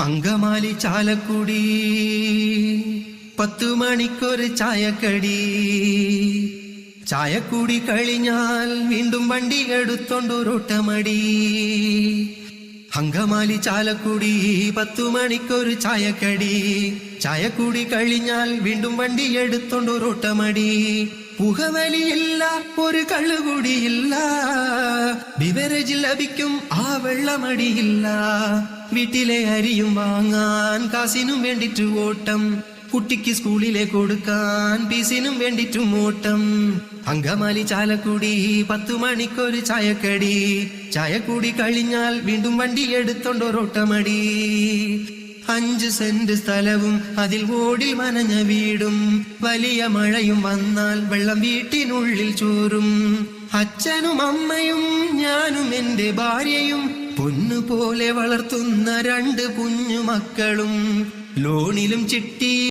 അങ്കമാലി ചാലക്കുടി 10 മണിക്കൊരു ചായക്കടി. ചായക്കുടി കഴിഞ്ഞാൽ വീണ്ടും വണ്ടി എടുത്തോണ്ടൊരോട്ടമടി. അങ്കമാലി ചാലക്കുടി 10 മണിക്കൊരു ചായക്കടി. ചായക്കുടി കഴിഞ്ഞാൽ വീണ്ടും വണ്ടി എടുത്തോണ്ടൊരോട്ടമടി. പുകവലിയില്ല, ഒരു കള്ളുകൂടിയില്ല, ബിവറേജിൽ ലഭിക്കും ആ വെള്ളമടിയില്ല. വീട്ടിലെ അരിയും വാങ്ങാൻ കാസിനും വേണ്ടിട്ട് ഓട്ടം, കുട്ടിക്ക് സ്കൂളിലെ കൊടുക്കാൻ പീസിനും വേണ്ടിട്ടും ഓട്ടം. അങ്കമാലി ചാലക്കുടി 10 മണിക്കൊരു ചായക്കടി. ചായക്കുടി കഴിഞ്ഞാൽ വീണ്ടും വണ്ടി എടുത്തോണ്ടൊരോട്ടമടി. 5 സെന്റ് സ്ഥലവും അതിൽ ഓടിൽ മനഞ്ഞ വീടും, വലിയ മഴയും വന്നാൽ വെള്ളം വീട്ടിനുള്ളിൽ ചോരും. അച്ഛനും അമ്മയും ഞാനും എന്റെ ഭാര്യയും, പൊന്നുപോലെ വളർത്തുന്ന 2 കുഞ്ഞു മക്കളും, ലോണിലും ചിട്ടി